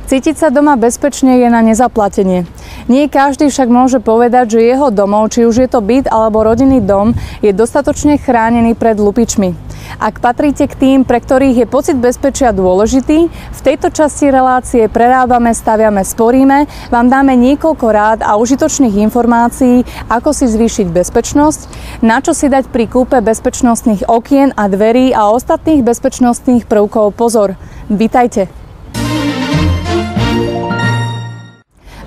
Cítiť sa doma bezpečne je na nezaplatenie. Nie každý však môže povedať, že jeho domov, či už je to byt alebo rodinný dom, je dostatočne chránený pred lupičmi. Ak patríte k tým, pre ktorých je pocit bezpečia dôležitý, v tejto časti relácie Prerábame, staviame, sporíme vám dáme niekoľko rád a užitočných informácií, ako si zvýšiť bezpečnosť, na čo si dať pri kúpe bezpečnostných okien a dverí a ostatných bezpečnostných prvkov pozor. Vítajte!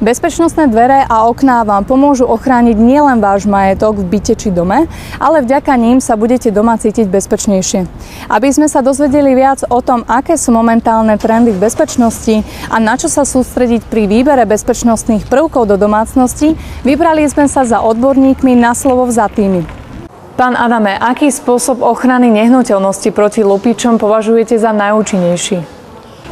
Bezpečnostné dvere a okná vám pomôžu ochrániť nielen váš majetok v byte či dome, ale vďaka ním sa budete doma cítiť bezpečnejšie. Aby sme sa dozvedeli viac o tom, aké sú momentálne trendy v bezpečnosti a na čo sa sústrediť pri výbere bezpečnostných prvkov do domácnosti, vybrali sme sa za odborníkmi na slovo vzatými. Pán Adame, aký spôsob ochrany nehnuteľnosti proti lupičom považujete za najúčinnejší?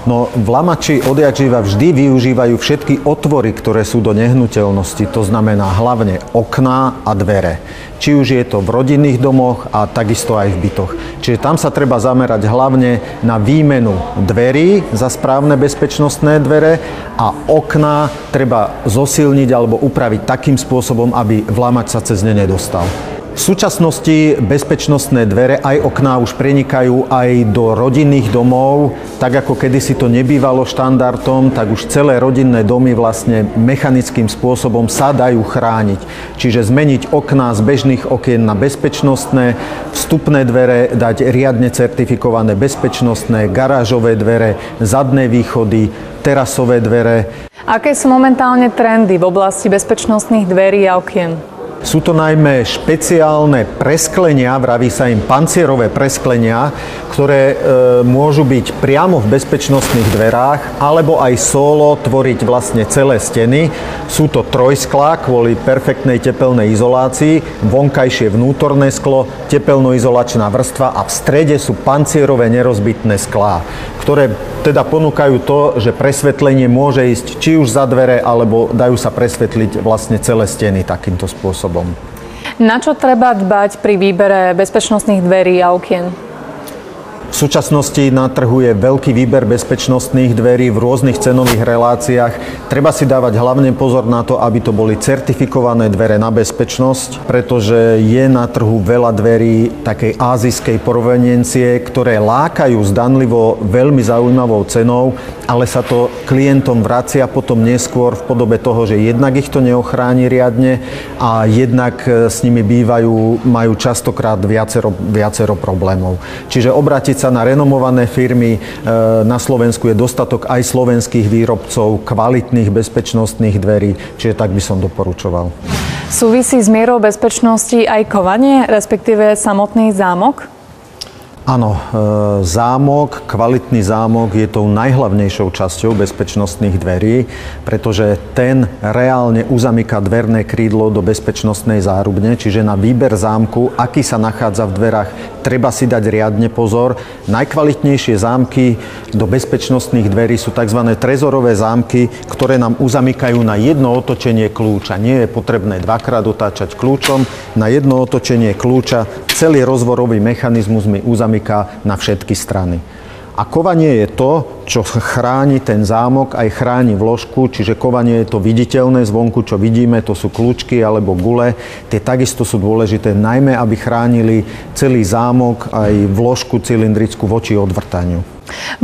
No, vlamači odjakživa vždy využívajú všetky otvory, ktoré sú do nehnuteľnosti. To znamená hlavne okná a dvere. Či už je to v rodinných domoch a takisto aj v bytoch. Čiže tam sa treba zamerať hlavne na výmenu dverí za správne bezpečnostné dvere a okná treba zosilniť alebo upraviť takým spôsobom, aby vlamač sa cez ne nedostal. V súčasnosti bezpečnostné dvere aj okná už prenikajú aj do rodinných domov. Tak ako kedysi to nebývalo štandardom, tak už celé rodinné domy vlastne mechanickým spôsobom sa dajú chrániť. Čiže zmeniť okná z bežných okien na bezpečnostné, vstupné dvere dať riadne certifikované bezpečnostné, garážové dvere, zadné východy, terasové dvere. Aké sú momentálne trendy v oblasti bezpečnostných dverí a okien? Sú to najmä špeciálne presklenia, vraví sa im pancierové presklenia, ktoré môžu byť priamo v bezpečnostných dverách, alebo aj solo tvoriť vlastne celé steny. Sú to trojsklá kvôli perfektnej tepelnej izolácii, vonkajšie vnútorné sklo, tepelnoizolačná vrstva a v strede sú pancierové nerozbitné sklá, ktoré teda ponúkajú to, že presvetlenie môže ísť či už za dvere, alebo dajú sa presvetliť vlastne celé steny takýmto spôsobom. Na čo treba dbať pri výbere bezpečnostných dverí a okien? V súčasnosti na trhu je veľký výber bezpečnostných dverí v rôznych cenových reláciách. Treba si dávať hlavne pozor na to, aby to boli certifikované dvere na bezpečnosť, pretože je na trhu veľa dverí takej ázijskej proveniencie, ktoré lákajú zdanlivo veľmi zaujímavou cenou, ale sa to klientom vracia potom neskôr v podobe toho, že jednak ich to neochráni riadne a jednak s nimi majú častokrát viacero problémov. Čiže obrátiť sa na renomované firmy. Na Slovensku je dostatok aj slovenských výrobcov kvalitných bezpečnostných dverí, čiže tak by som doporučoval. Súvisí s mierou bezpečnosti aj kovanie, respektíve samotný zámok? Áno, zámok, kvalitný zámok je tou najhlavnejšou časťou bezpečnostných dverí, pretože ten reálne uzamyká dverné krídlo do bezpečnostnej zárubne, čiže na výber zámku, aký sa nachádza v dverách, treba si dať riadne pozor. Najkvalitnejšie zámky do bezpečnostných dverí sú tzv. Trezorové zámky, ktoré nám uzamykajú na jedno otočenie kľúča. Nie je potrebné dvakrát otáčať kľúčom, na jedno otočenie kľúča celý rozvorový mechanizmus mi uzamyká na všetky strany. A kovanie je to, čo chráni ten zámok, aj chráni vložku, čiže kovanie je to viditeľné zvonku, čo vidíme, to sú kľúčky alebo gule. Tie takisto sú dôležité, najmä aby chránili celý zámok, aj vložku cylindrickú voči odvrtaniu.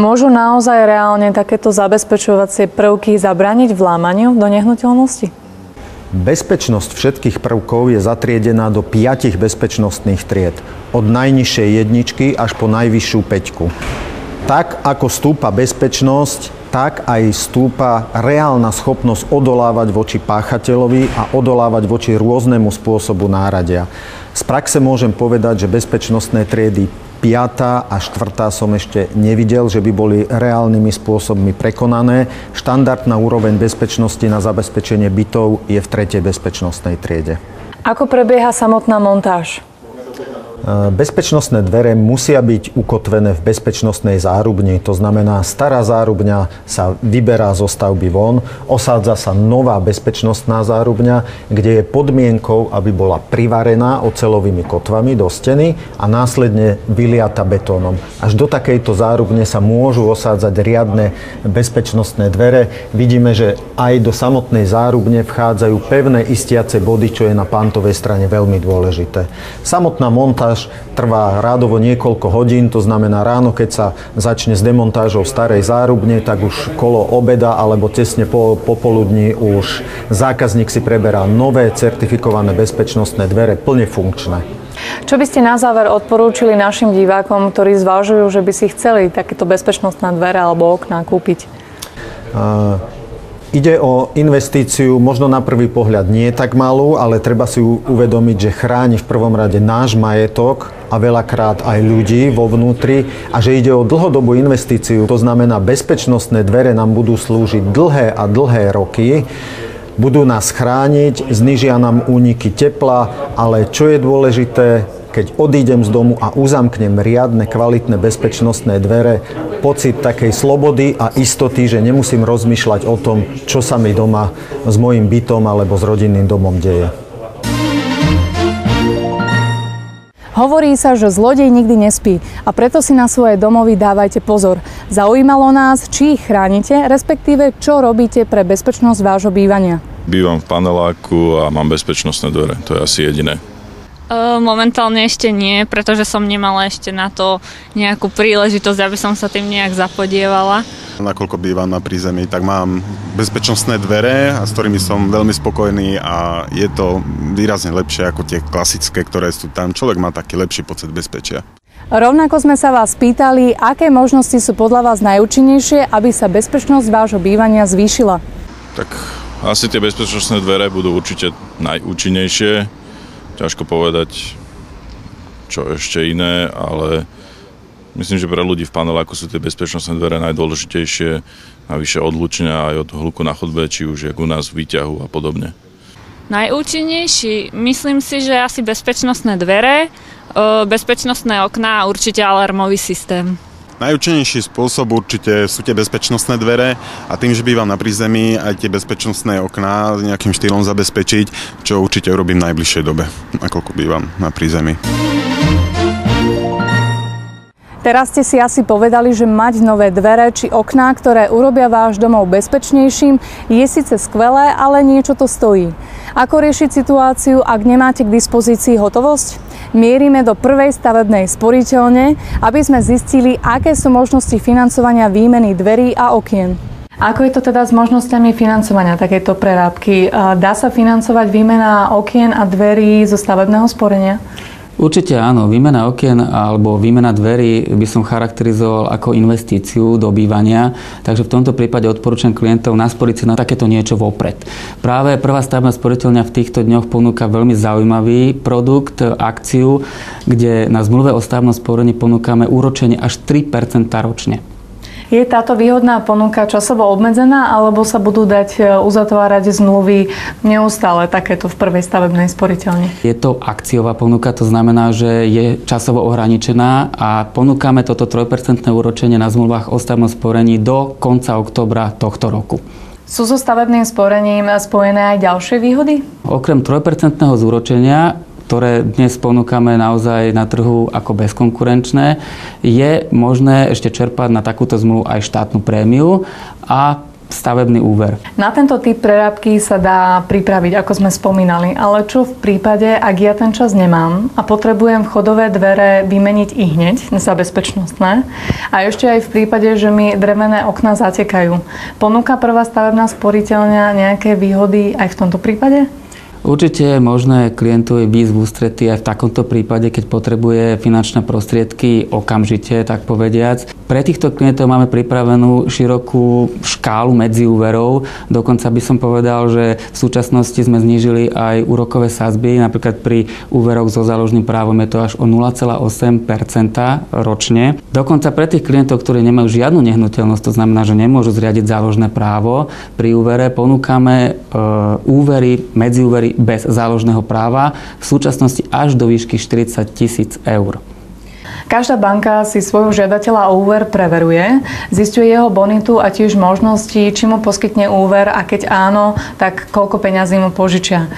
Môžu naozaj reálne takéto zabezpečovacie prvky zabrániť vlámaniu do nehnuteľnosti? Bezpečnosť všetkých prvkov je zatriedená do 5 bezpečnostných tried. Od najnižšej jedničky až po najvyššiu 5. Tak ako stúpa bezpečnosť, tak aj stúpa reálna schopnosť odolávať voči páchateľovi a odolávať voči rôznemu spôsobu náradia. Z praxe môžem povedať, že bezpečnostné triedy 5. a 4. som ešte nevidel, že by boli reálnymi spôsobmi prekonané. Štandardná úroveň bezpečnosti na zabezpečenie bytov je v 3. bezpečnostnej triede. Ako prebieha samotná montáž? Bezpečnostné dvere musia byť ukotvené v bezpečnostnej zárubni. To znamená, stará zárubňa sa vyberá zo stavby von, osádza sa nová bezpečnostná zárubňa, kde je podmienkou, aby bola privarená oceľovými kotvami do steny a následne vyliata betónom. Až do takejto zárubne sa môžu osádzať riadne bezpečnostné dvere. Vidíme, že aj do samotnej zárubne vchádzajú pevné istiace body, čo je na pantovej strane veľmi dôležité. Samotná montáž trvá rádovo niekoľko hodín, to znamená ráno, keď sa začne s demontážou starej zárubne, tak už kolo obeda alebo tesne po popoludní už zákazník si preberá nové certifikované bezpečnostné dvere, plne funkčné. Čo by ste na záver odporúčili našim divákom, ktorí zvažujú, že by si chceli takéto bezpečnostné dvere alebo okná kúpiť? Ide o investíciu možno na prvý pohľad nie tak malú, ale treba si uvedomiť, že chráni v prvom rade náš majetok a veľakrát aj ľudí vo vnútri a že ide o dlhodobú investíciu. To znamená, bezpečnostné dvere nám budú slúžiť dlhé a dlhé roky. Budú nás chrániť, znížia nám úniky tepla, ale čo je dôležité, keď odídem z domu a uzamknem riadne, kvalitné bezpečnostné dvere, pocit takej slobody a istoty, že nemusím rozmýšľať o tom, čo sa mi doma s mojím bytom alebo s rodinným domom deje. Hovorí sa, že zlodej nikdy nespí a preto si na svoje domovy dávajte pozor. Zaujímalo nás, či ich chránite, respektíve čo robíte pre bezpečnosť vášho bývania. Bývam v paneláku a mám bezpečnostné dvere, to je asi jediné. Momentálne ešte nie, pretože som nemala ešte na to nejakú príležitosť, aby som sa tým nejak zapodievala. Nakoľko bývam na prízemí, tak mám bezpečnostné dvere, s ktorými som veľmi spokojný a je to výrazne lepšie ako tie klasické, ktoré sú tam. Človek má taký lepší pocit bezpečia. Rovnako sme sa vás pýtali, aké možnosti sú podľa vás najúčinnejšie, aby sa bezpečnosť vášho bývania zvýšila. Tak asi tie bezpečnostné dvere budú určite najúčinnejšie. Ťažko povedať, čo ešte iné, ale myslím, že pre ľudí v paneláku sú tie bezpečnostné dvere najdôležitejšie. Navyše odlučenia aj od hluku na chodbe, či už jak u nás v výťahu a podobne. Najúčinnejší? Myslím si, že asi bezpečnostné dvere, bezpečnostné okná a určite alarmový systém. Najúčinnejší spôsob určite sú tie bezpečnostné dvere a tým, že bývam na prízemí, aj tie bezpečnostné okná nejakým štýlom zabezpečiť, čo určite urobím v najbližšej dobe, nakoľko bývam na prízemí. Teraz ste si asi povedali, že mať nové dvere či okná, ktoré urobia váš domov bezpečnejším, je síce skvelé, ale niečo to stojí. Ako riešiť situáciu, ak nemáte k dispozícii hotovosť? Mierime do prvej stavebnej sporiteľne, aby sme zistili, aké sú možnosti financovania výmeny dverí a okien. Ako je to teda s možnosťami financovania takejto prerábky? Dá sa financovať výmena okien a dverí zo stavebného sporenia? Určite áno. Výmena okien alebo výmena dverí by som charakterizoval ako investíciu do bývania, takže v tomto prípade odporúčam klientov nasporiť si na takéto niečo vopred. Práve prvá stavebná sporiteľňa v týchto dňoch ponúka veľmi zaujímavý produkt, akciu, kde na zmluve o stavebnom sporení ponúkame úročenie až 3% ročne. Je táto výhodná ponuka časovo obmedzená, alebo sa budú dať uzatvárať zmluvy neustále takéto v prvej stavebnej sporiteľni? Je to akciová ponuka, to znamená, že je časovo ohraničená a ponúkame toto 3% úročenie na zmluvách o stavebnom sporení do konca októbra tohto roku. Sú so stavebným sporením spojené aj ďalšie výhody? Okrem 3% zúročenia, ktoré dnes ponúkame naozaj na trhu ako bezkonkurenčné, je možné ešte čerpať na takúto zmluvu aj štátnu prémiu a stavebný úver. Na tento typ prerábky sa dá pripraviť, ako sme spomínali, ale čo v prípade, ak ja ten čas nemám a potrebujem vchodové dvere vymeniť i hneď za bezpečnostné a ešte aj v prípade, že mi drevené okná zatekajú. Ponúka prvá stavebná sporiteľňa nejaké výhody aj v tomto prípade? Určite je možné klientovi výjsť v ústretí aj v takomto prípade, keď potrebuje finančné prostriedky okamžite, tak povediac. Pre týchto klientov máme pripravenú širokú škálu medziúverov. Dokonca by som povedal, že v súčasnosti sme znížili aj úrokové sadzby. Napríklad pri úveroch so záložným právom je to až o 0,8% ročne. Dokonca pre tých klientov, ktorí nemajú žiadnu nehnuteľnosť, to znamená, že nemôžu zriadiť záložné právo, pri úvere ponúkame úvery, medziúvery bez záložného práva, v súčasnosti až do výšky 40 000 eur. Každá banka si svojho žiadateľa o úver preveruje, zisťuje jeho bonitu a tiež možnosti, či mu poskytne úver a keď áno, tak koľko peňazí mu požičia.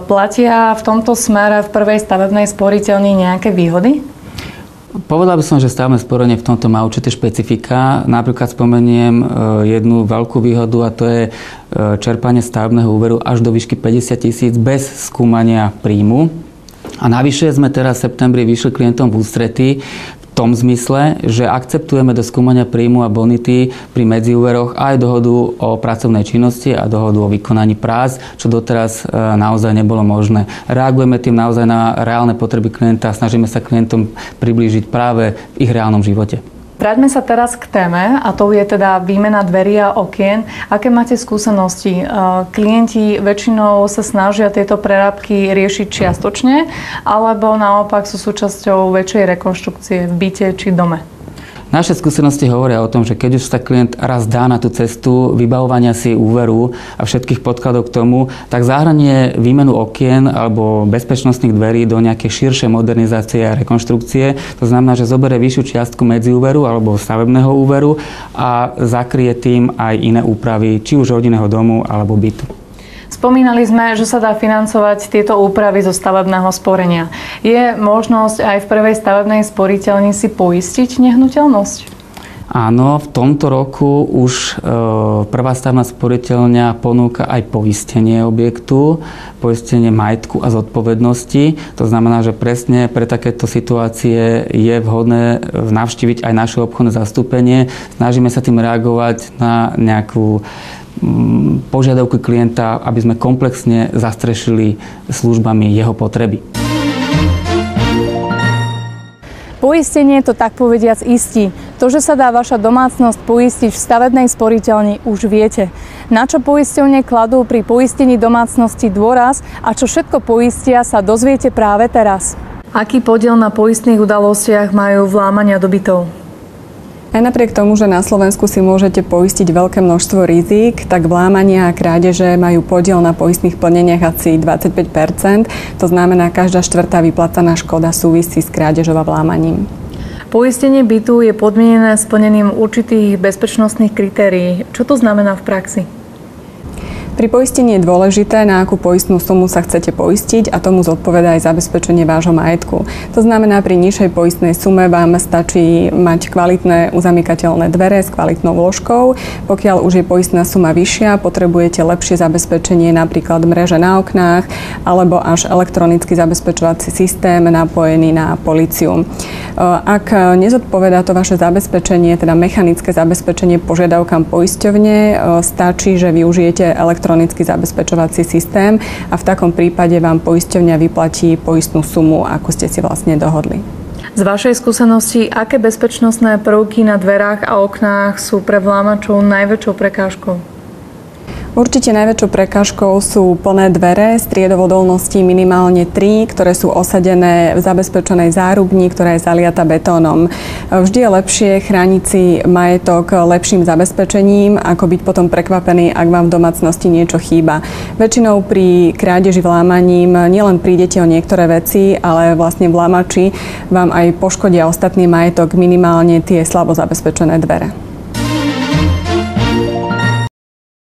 Platia v tomto smere v prvej stavebnej sporiteľni nejaké výhody? Povedal by som, že stavebné sporenie v tomto má určité špecifika. Napríklad spomeniem jednu veľkú výhodu a to je čerpanie stavebného úveru až do výšky 50 000 bez skúmania príjmu. A navyše sme teraz v septembri vyšli klientom v ústretí v tom zmysle, že akceptujeme do skúmania príjmu a bonity pri medziúveroch aj dohodu o pracovnej činnosti a dohodu o vykonaní prác, čo doteraz naozaj nebolo možné. Reagujeme tým naozaj na reálne potreby klienta a snažíme sa klientom priblížiť práve v ich reálnom živote. Vráťme sa teraz k téme a to je teda výmena dverí a okien. Aké máte skúsenosti? Klienti väčšinou sa snažia tieto prerábky riešiť čiastočne alebo naopak sú súčasťou väčšej rekonštrukcie v byte či dome? Naše skúsenosti hovoria o tom, že keď už sa klient raz dá na tú cestu vybavovania si úveru a všetkých podkladov k tomu, tak zahranie výmenu okien alebo bezpečnostných dverí do nejakej širšej modernizácie a rekonštrukcie. To znamená, že zoberie vyššiu čiastku medziúveru alebo stavebného úveru a zakrie tým aj iné úpravy, či už rodinného domu alebo bytu. Spomínali sme, že sa dá financovať tieto úpravy zo stavebného sporenia. Je možnosť aj v prvej stavebnej sporiteľni si poistiť nehnuteľnosť? Áno, v tomto roku už prvá stavebná sporiteľňa ponúka aj poistenie objektu, poistenie majetku a zodpovednosti. To znamená, že presne pre takéto situácie je vhodné navštíviť aj naše obchodné zastúpenie. Snažíme sa tým reagovať na nejakú požiadavky klienta, aby sme komplexne zastrešili službami jeho potreby. Poistenie to tak povediac istí. To, že sa dá vaša domácnosť poistiť v stavebnej sporiteľni, už viete. Na čo poisťovne kladú pri poistení domácnosti dôraz a čo všetko poistia, sa dozviete práve teraz. Aký podiel na poistných udalostiach majú vlámania do bytov? Aj napriek tomu, že na Slovensku si môžete poistiť veľké množstvo rizík, tak vlámania a krádeže majú podiel na poistných plneniach asi 25%. To znamená, každá štvrtá vyplácaná škoda súvisí s krádežou a vlámaním. Poistenie bytu je podmienené splnením určitých bezpečnostných kritérií. Čo to znamená v praxi? Pri poistení je dôležité, na akú poistnú sumu sa chcete poistiť a tomu zodpovedá aj zabezpečenie vášho majetku. To znamená, pri nižšej poistnej sume vám stačí mať kvalitné uzamykateľné dvere s kvalitnou vložkou. Pokiaľ už je poistná suma vyššia, potrebujete lepšie zabezpečenie, napríklad mreže na oknách alebo až elektronický zabezpečovací systém napojený na políciu. Ak nezodpovedá to vaše zabezpečenie, teda mechanické zabezpečenie požiadavkám poisťovne, stačí, že využijete elektronický zabezpečovací systém a v takom prípade vám poisťovňa vyplatí poistnú sumu, ako ste si vlastne dohodli. Z vašej skúsenosti, aké bezpečnostné prvky na dverách a oknách sú pre vlámačov najväčšou prekážkou? Určite najväčšou prekážkou sú plné dvere s triedou odolnosti minimálne 3, ktoré sú osadené v zabezpečenej zárubni, ktorá je zaliata betónom. Vždy je lepšie chrániť si majetok lepším zabezpečením, ako byť potom prekvapený, ak vám v domácnosti niečo chýba. Väčšinou pri krádeži vlámaním nielen prídete o niektoré veci, ale vlastne vlámači vám aj poškodia ostatný majetok, minimálne tie slabo zabezpečené dvere.